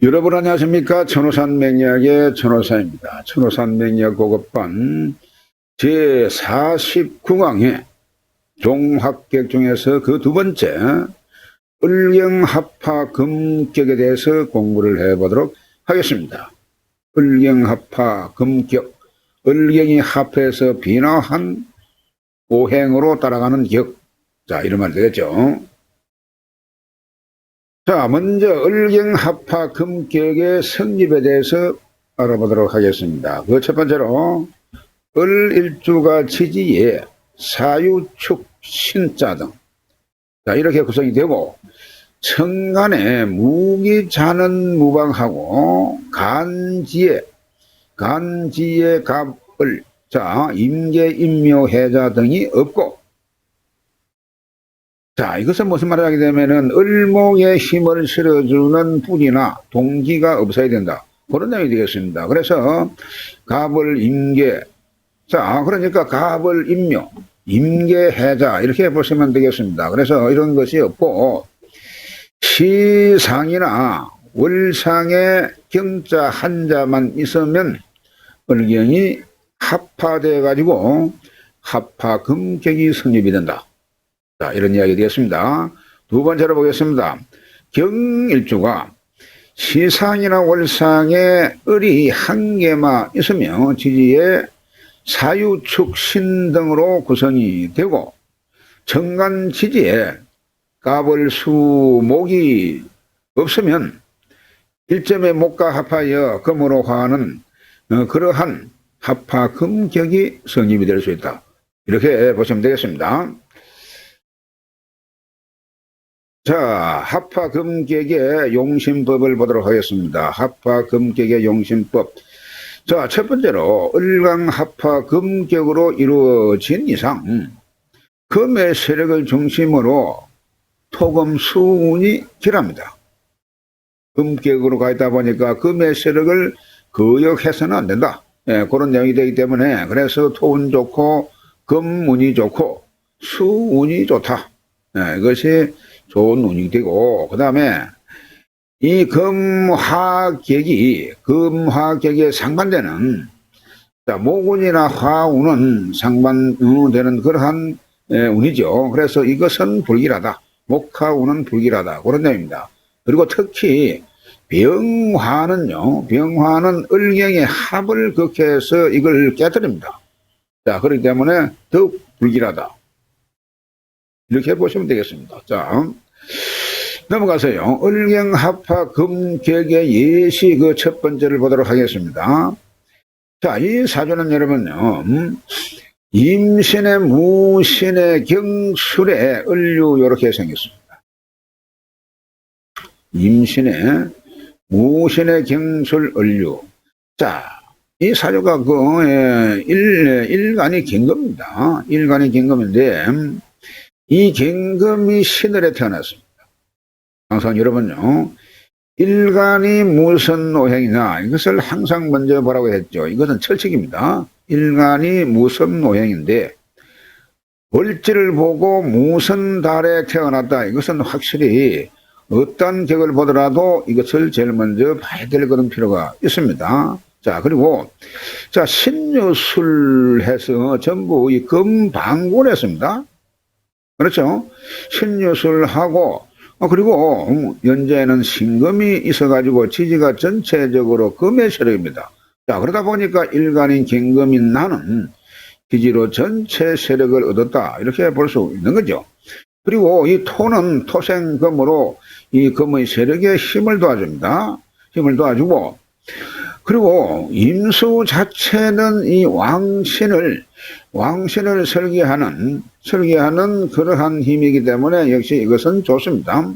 여러분 안녕하십니까? 천호산 맹약의 천호사입니다. 천호산 맹약 고급반 제49강의 종합객 중에서 그 두 번째 을경합파 금격에 대해서 공부를 해보도록 하겠습니다. 을경합파 금격, 을경이 합해서 비나한 오행으로 따라가는 격. 자, 이런 말 되겠죠. 자, 먼저 을경합파 금격의 성립에 대해서 알아보도록 하겠습니다. 그 첫 번째로 을일주가 지지에 사유축 신자 등, 자, 이렇게 구성이 되고 천간에 무기자는 무방하고 간지에 갑을, 자, 임계 임묘 해자 등이 없고, 자, 이것은 무슨 말을 하게 되면은 을목에 힘을 실어주는 뿌리나 동기가 없어야 된다. 그런 내용이 되겠습니다. 그래서 갑을 임계, 자, 그러니까 갑을 임묘, 임계 해자 이렇게 보시면 되겠습니다. 그래서 이런 것이 없고 시상이나 월상의 경자 한자만 있으면 을경이 합파되어 가지고 합파 금격이 성립이 된다. 자, 이런 이야기 되겠습니다. 두 번째로 보겠습니다. 경일주가 시상이나 월상에 을이 한 개만 있으며 지지에 사유축 신 등으로 구성이 되고 정간 지지에 갑을 수 목이 없으면 일점의 목과 합하여 금으로 화하는 그러한 합파 금격이 성립이 될 수 있다. 이렇게 보시면 되겠습니다. 자, 합파금격의 용신법을 보도록 하겠습니다. 합파금격의 용신법. 자, 첫 번째로 을강합파금격으로 이루어진 이상 금의 세력을 중심으로 토금 수운이 길합니다. 금격으로 가 있다 보니까 금의 세력을 거역해서는 안 된다. 예, 그런 내용이 되기 때문에 그래서 토운 좋고 금운이 좋고 수운이 좋다. 예, 이것이 좋은 운이 되고, 그 다음에 이 금화격에 상반되는, 자, 목운이나 화운은 상반되는 그러한 운이죠. 그래서 이것은 불길하다. 목화운은 불길하다. 그런 내용입니다. 그리고 특히 병화는요, 병화는 을경의 합을 극해서 이걸 깨뜨립니다. 자, 그렇기 때문에 더욱 불길하다. 이렇게 보시면 되겠습니다. 자, 넘어가서요. 을경합파 금격의 예시 그 첫 번째를 보도록 하겠습니다. 자, 이 사주는 여러분요, 임신의 무신의 경술의 을류 이렇게 생겼습니다. 임신의 무신의 경술 을류. 자, 이 사주가 일간이 경금입니다. 일간이 경금인데 이 경금이 신월에 태어났습니다. 항상 여러분요, 일간이 무슨 오행이냐 이것을 항상 먼저 보라고 했죠. 이것은 철칙입니다. 일간이 무슨 오행인데 월지를 보고 무슨 달에 태어났다. 이것은 확실히 어떤 격을 보더라도 이것을 제일 먼저 봐야 될 그런 필요가 있습니다. 자, 그리고 자, 신유술해서 전부 이 금방군했습니다. 그렇죠? 신유술하고 그리고 연재에는 신금이 있어가지고 지지가 전체적으로 금의 세력입니다. 자, 그러다 보니까 일간인 경금인 나는 지지로 전체 세력을 얻었다. 이렇게 볼 수 있는 거죠. 그리고 이 토는 토생금으로 이 금의 세력에 힘을 도와줍니다. 힘을 도와주고, 그리고 임수 자체는 이 왕신을 설계하는 그러한 힘이기 때문에 역시 이것은 좋습니다.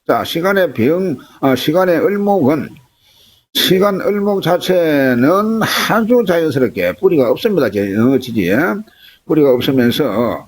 자, 시간의 을목은, 시간 을목 자체는 아주 자연스럽게 뿌리가 없습니다. 지지에. 뿌리가 없으면서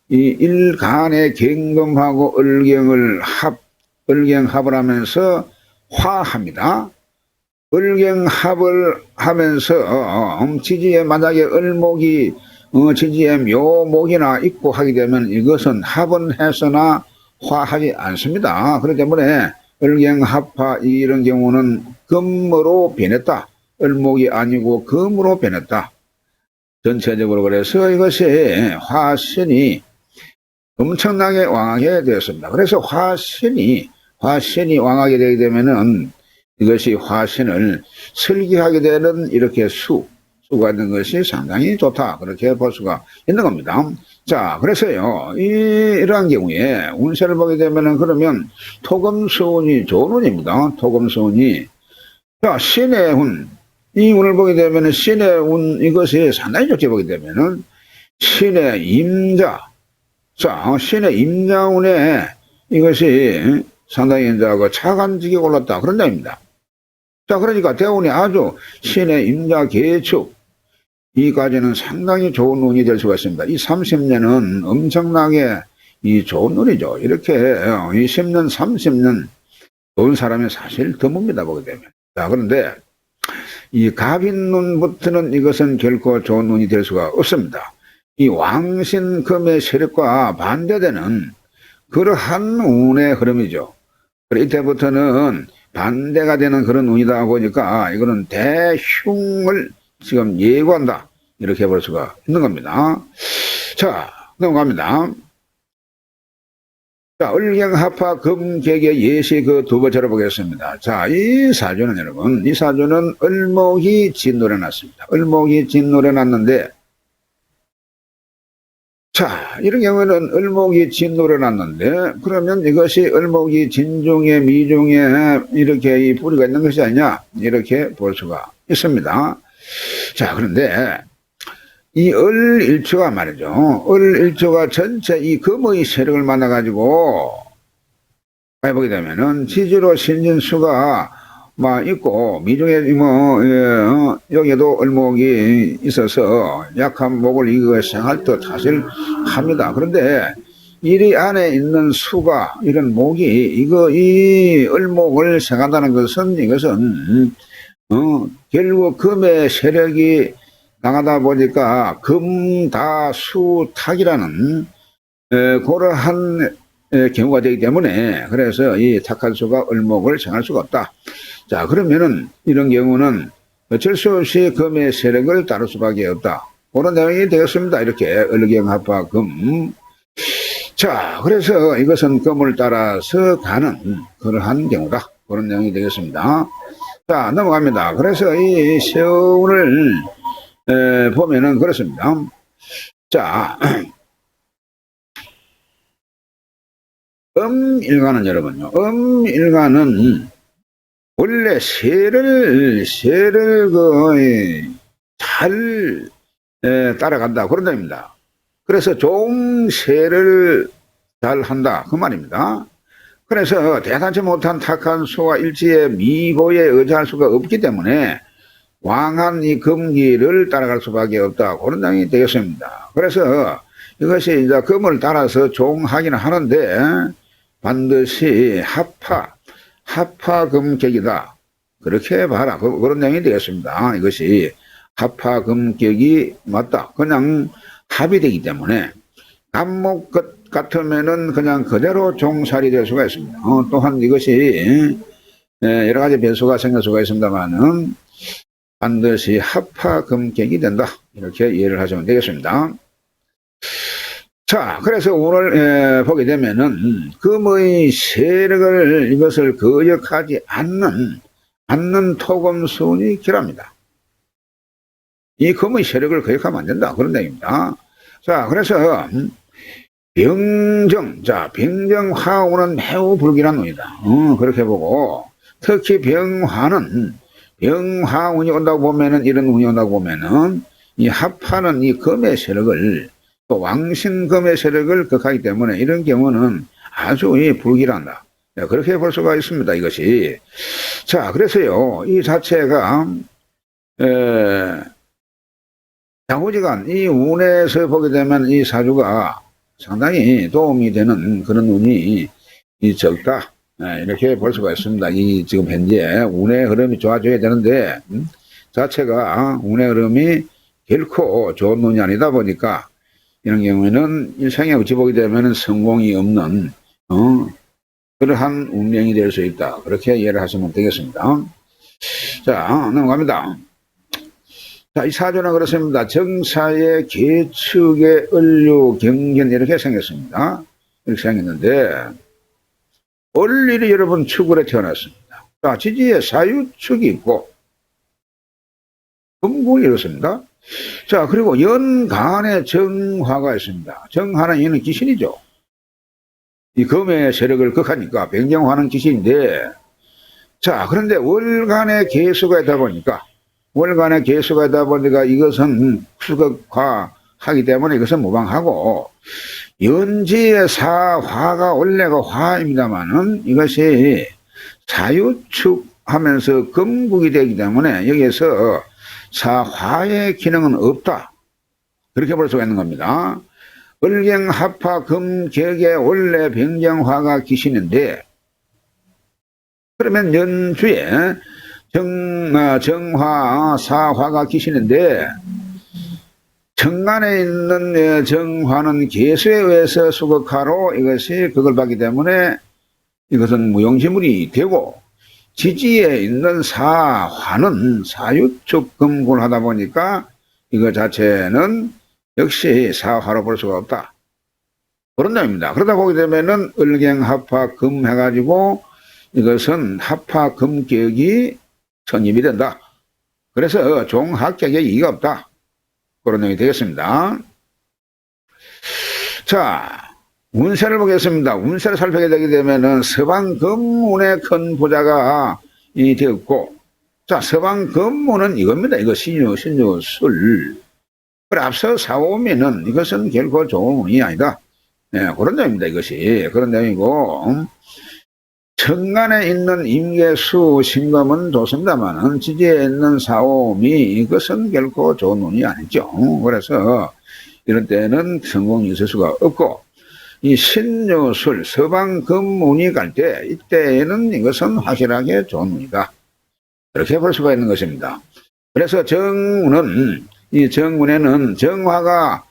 이 일간의 경금하고 을경합을 하면서 화합니다. 을경합을 하면서 지지에 만약에 을목이 지지에 묘목이나 있고 하게 되면 이것은 합은 해서나 화하지 않습니다. 그렇기 때문에 을경합파 이런 경우는 금으로 변했다. 을목이 아니고 금으로 변했다. 전체적으로 그래서 이것이 화신이 엄청나게 왕하게 되었습니다. 그래서 화신이 왕하게 되게 되면은 이것이 화신을 설계하게 되는 이렇게 수가 있는 것이 상당히 좋다. 그렇게 볼 수가 있는 겁니다. 자, 그래서요, 이러한 경우에 운세를 보게 되면은 그러면 토금수운이 좋은 운입니다. 토금수운이. 자, 신의 운. 이 운을 보게 되면은 신의 운, 이것이 상당히 좋게 보게 되면은 신의 임자. 자, 신의 임자운에 이것이 상당히 이제 차관직이 올랐다. 그런 점입니다. 자, 그러니까 대운이 아주 신의 임자 개축. 이까지는 상당히 좋은 운이 될 수가 있습니다. 이 30년은 엄청나게 이 좋은 운이죠. 이렇게 20년, 30년 좋은 사람이 사실 드뭅니다. 보게 되면. 자, 그런데 이 갑인운부터는 이것은 결코 좋은 운이 될 수가 없습니다. 이 왕신금의 세력과 반대되는 그러한 운의 흐름이죠. 이때부터는 반대가 되는 그런 운이다 보니까 이거는 대흉을 지금 예고한다. 이렇게 볼 수가 있는 겁니다. 자, 넘어갑니다. 자, 을경합파 금객의 예시 그 두 번째로 보겠습니다. 자, 이 사주는 여러분, 이 사주는 을목이 진노래 났습니다. 을목이 진노래 났는데, 자, 이런 경우에는 을목이 진노래 났는데, 그러면 이것이 을목이 진중에 미중에 이렇게 이 뿌리가 있는 것이 아니냐, 이렇게 볼 수가 있습니다. 자, 그런데 이 을일초가 말이죠. 을일초가 전체 이 금의 세력을 만나가지고 해보게 되면은 지지로 신진수가 막 있고 미중에 여기에도 을목이 있어서 약한 목을 이거 생할 듯 사실 합니다. 그런데 이 안에 있는 수가 이런 목이 이 을목을 생한다는 것은 이것은 결국 금의 세력이 강하다 보니까 금다수탁이라는 그러한 경우가 되기 때문에 그래서 이 탁한 수가 을목을 생할 수가 없다. 자, 그러면은 이런 경우는 어쩔 수 없이 금의 세력을 따를 수밖에 없다. 그런 내용이 되겠습니다. 이렇게 을경합파 금. 자, 그래서 이것은 금을 따라서 가는 그러한 경우다. 그런 내용이 되겠습니다. 자, 넘어갑니다. 그래서 이 세운을 보면은 그렇습니다. 자, 음일간은 여러분요. 음일간은 원래 세를 잘 따라간다. 그런 점입니다. 그래서 종세를 잘 한다. 그 말입니다. 그래서 대단치 못한 탁한 수와 일지의 미고에 의지할 수가 없기 때문에 왕한 이 금기를 따라갈 수밖에 없다. 그런 점이 되겠습니다. 그래서 이것이 이제 금을 따라서 종하기는 하는데 반드시 합파금격이다. 그렇게 봐라. 그런 내용이 되겠습니다. 이것이 합파금격이 맞다. 그냥 합이 되기 때문에 갑목 같으면은 그냥 그대로 종살이 될 수가 있습니다. 또한 이것이 여러 가지 변수가 생길 수가 있습니다만은 반드시 합파금격이 된다. 이렇게 이해를 하시면 되겠습니다. 자, 그래서 오늘 보게 되면은 금의 세력을 이것을 거역하지 않는 토금수운이 길합니다. 이 금의 세력을 거역하면 안 된다. 그런 내용입니다. 자, 그래서 병정, 자, 병정화운은 매우 불길한 운이다. 그렇게 보고 특히 병화운이 온다고 보면은 이런 운이 온다고 보면은 이 합하는 이 금의 세력을 또 왕신금의 세력을 극하기 때문에 이런 경우는 아주 불길한다. 그렇게 볼 수가 있습니다. 이것이. 자, 그래서요, 이 자체가, 장후지간, 이 운에서 보게 되면 이 사주가 상당히 도움이 되는 그런 운이 적다. 이렇게 볼 수가 있습니다. 이 지금 현재 운의 흐름이 좋아져야 되는데, 자체가 운의 흐름이 결코 좋은 운이 아니다 보니까 이런 경우에는 일생에 어찌 보게 되면 성공이 없는 그러한 운명이 될 수 있다. 그렇게 이해를 하시면 되겠습니다. 자, 넘어갑니다. 자, 이 사주는 그렇습니다. 정사의 계축의 을류 경견 이렇게 생겼습니다. 이렇게 생겼는데 을일이 여러분 축으로 태어났습니다. 자, 지지에 사유축이 있고 금국이 이렇습니다. 자, 그리고 연간에 정화가 있습니다. 정화는 이는 귀신이죠. 이 금의 세력을 극하니까 병정화는 귀신인데, 자, 그런데 월간의 개수가 있다 보니까 이것은 수극화하기 때문에 이것은 무방하고, 연지의 사화가 원래가 화입니다만은 이것이 사유축하면서 금국이 되기 때문에 여기에서 사화의 기능은 없다. 그렇게 볼 수가 있는 겁니다. 을경합화 금격의 원래 병정화가 기신인데, 그러면 연주에 정화 사화가 기신인데, 정간에 있는 정화는 개수에 의해서 수극화로 이것이 극을 받기 때문에 이것은 무용지물이 되고, 지지에 있는 사화는 사유축 금굴 하다 보니까 이거 자체는 역시 사화로 볼 수가 없다. 그런 내용입니다. 그러다 보게 되면은 을경합화 금 해가지고 이것은 합화 금격이 성립이 된다. 그래서 종합격에 이의가 없다. 그런 내용이 되겠습니다. 자, 운세를 보겠습니다. 운세를 살펴게 되게 되면은 서방금운의 큰 부자가 되었고, 자, 서방금운은 이겁니다. 이거 신유술. 그래, 앞서 사오면은 이것은 결코 좋은 운이 아니다. 네, 그런 내용입니다. 이것이. 그런 내용이고, 천간에 있는 임계수 신금은 좋습니다만은 지지에 있는 사오미 이것은 결코 좋은 운이 아니죠. 그래서 이런 때는 성공이 있을 수가 없고, 이 신유술 서방금운이 갈 때 이때에는 이것은 확실하게 좋은 운이다. 이렇게 볼 수가 있는 것입니다. 그래서 정운은 이 정운에는 정화가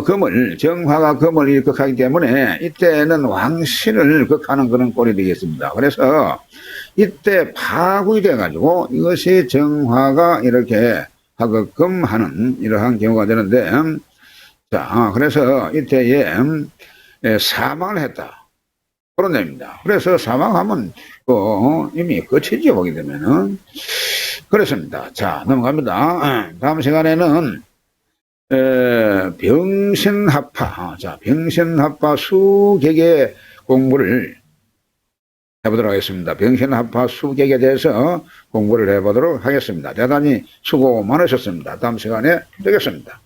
금을 극하기 때문에 이때는 왕신을 극하는 그런 꼴이 되겠습니다. 그래서 이때 파국이 돼가지고 이것이 정화가 이렇게 하극금하는 이러한 경우가 되는데, 자, 그래서 이때에 사망을 했다. 그런 내용입니다. 그래서 사망하면 이미 끝이죠. 보게 되면은. 그렇습니다. 자, 넘어갑니다. 다음 시간에는 병신합화, 자, 병신합화 수객의 공부를 해보도록 하겠습니다. 병신합화 수객에 대해서 공부를 해보도록 하겠습니다. 대단히 수고 많으셨습니다. 다음 시간에 뵙겠습니다.